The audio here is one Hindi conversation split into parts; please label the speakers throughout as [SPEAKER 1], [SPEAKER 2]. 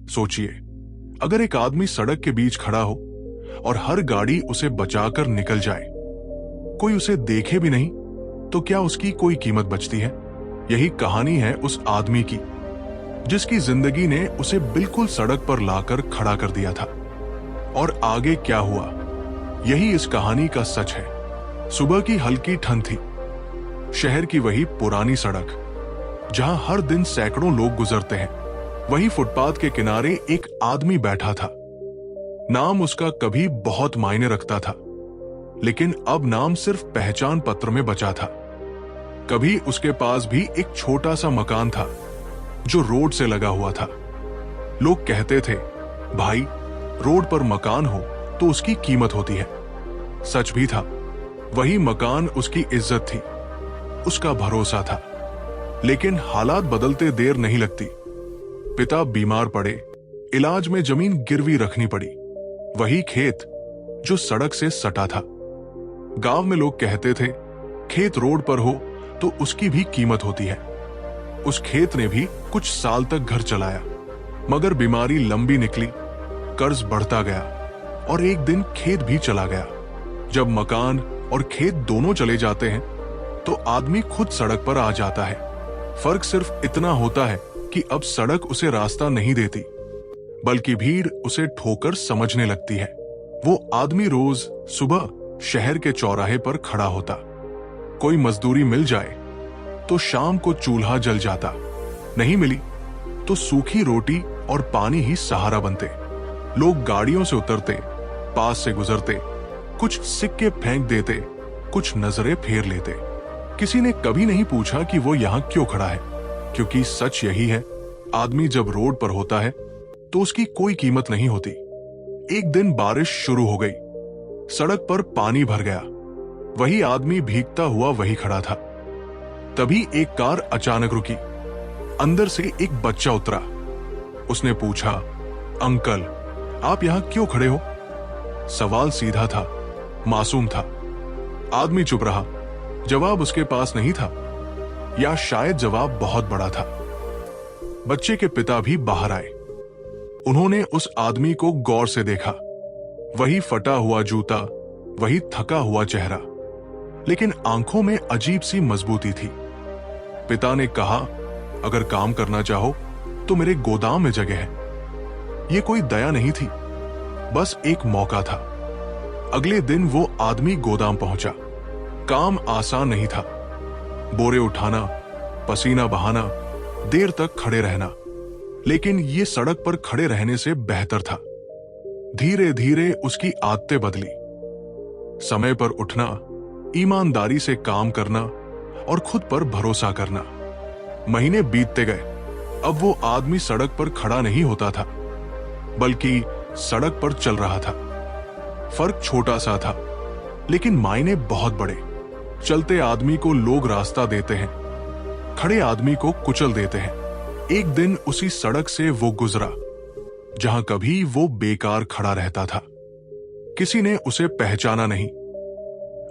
[SPEAKER 1] सोचिए, अगर एक आदमी सड़क के बीच खड़ा हो और हर गाड़ी उसे बचाकर निकल जाए, कोई उसे देखे भी नहीं, तो क्या उसकी कोई कीमत बचती है? यही कहानी है उस आदमी की जिसकी जिंदगी ने उसे बिल्कुल सड़क पर लाकर खड़ा कर दिया था। और आगे क्या हुआ, यही इस कहानी का सच है। सुबह की हल्की ठंड थी। शहर की वही पुरानी सड़क जहां हर दिन सैकड़ों लोग गुजरते हैं, वही फुटपाथ के किनारे एक आदमी बैठा था। नाम उसका कभी बहुत मायने रखता था, लेकिन अब नाम सिर्फ पहचान पत्र में बचा था। कभी उसके पास भी एक छोटा सा मकान था जो रोड से लगा हुआ था। लोग कहते थे, भाई, रोड पर मकान हो तो उसकी कीमत होती है। सच भी था। वही मकान उसकी इज्जत थी, उसका भरोसा था। लेकिन हालात बदलते देर नहीं लगती। पिता बीमार पड़े, इलाज में जमीन गिरवी रखनी पड़ी। वही खेत जो सड़क से सटा था। गांव में लोग कहते थे, खेत रोड पर हो तो उसकी भी कीमत होती है। उस खेत ने भी कुछ साल तक घर चलाया, मगर बीमारी लंबी निकली, कर्ज बढ़ता गया और एक दिन खेत भी चला गया। जब मकान और खेत दोनों चले जाते हैं तो आदमी खुद सड़क पर आ जाता है। फर्क सिर्फ इतना होता है कि अब सड़क उसे रास्ता नहीं देती, बल्कि भीड़ उसे ठोकर समझने लगती है। वो आदमी रोज सुबह शहर के चौराहे पर खड़ा होता। कोई मजदूरी मिल जाए तो शाम को चूल्हा जल जाता, नहीं मिली तो सूखी रोटी और पानी ही सहारा बनते। लोग गाड़ियों से उतरते, पास से गुजरते, कुछ सिक्के फेंक देते, कुछ नजरें फेर लेते। किसी ने कभी नहीं पूछा कि वो यहां क्यों खड़ा है, क्योंकि सच यही है, आदमी जब रोड पर होता है तो उसकी कोई कीमत नहीं होती। एक दिन बारिश शुरू हो गई, सड़क पर पानी भर गया। वही आदमी भीगता हुआ वही खड़ा था। तभी एक कार अचानक रुकी। अंदर से एक बच्चा उतरा। उसने पूछा, अंकल, आप यहां क्यों खड़े हो? सवाल सीधा था, मासूम था। आदमी चुप रहा। जवाब उसके पास नहीं था, या शायद जवाब बहुत बड़ा था। बच्चे के पिता भी बाहर आए। उन्होंने उस आदमी को गौर से देखा। वही फटा हुआ जूता, वही थका हुआ चेहरा, लेकिन आंखों में अजीब सी मजबूती थी। पिता ने कहा, अगर काम करना चाहो तो मेरे गोदाम में जगह है। यह कोई दया नहीं थी, बस एक मौका था। अगले दिन वो आदमी गोदाम पहुंचा। काम आसान नहीं था। बोरे उठाना, पसीना बहाना, देर तक खड़े रहना, लेकिन ये सड़क पर खड़े रहने से बेहतर था। धीरे धीरे उसकी आदतें बदली। समय पर उठना, ईमानदारी से काम करना और खुद पर भरोसा करना। महीने बीतते गए। अब वो आदमी सड़क पर खड़ा नहीं होता था, बल्कि सड़क पर चल रहा था। फर्क छोटा सा था, लेकिन मायने बहुत बड़े। चलते आदमी को लोग रास्ता देते हैं, खड़े आदमी को कुचल देते हैं। एक दिन उसी सड़क से वो गुजरा जहां कभी वो बेकार खड़ा रहता था। किसी ने उसे पहचाना नहीं,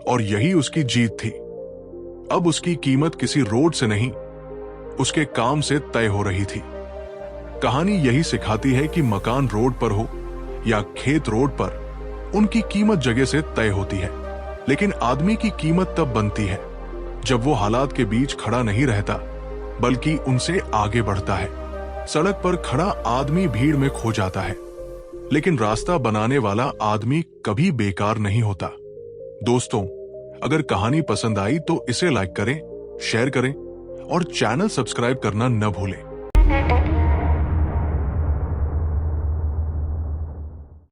[SPEAKER 1] और यही उसकी जीत थी। अब उसकी कीमत किसी रोड से नहीं, उसके काम से तय हो रही थी। कहानी यही सिखाती है कि मकान रोड पर हो या खेत रोड पर, उनकी कीमत जगह से तय होती है, लेकिन आदमी की कीमत तब बनती है जब वो हालात के बीच खड़ा नहीं रहता, बल्कि उनसे आगे बढ़ता है। सड़क पर खड़ा आदमी भीड़ में खो जाता है, लेकिन रास्ता बनाने वाला आदमी कभी बेकार नहीं होता। दोस्तों, अगर कहानी पसंद आई तो इसे लाइक करें, शेयर करें और चैनल सब्सक्राइब करना न भूलें।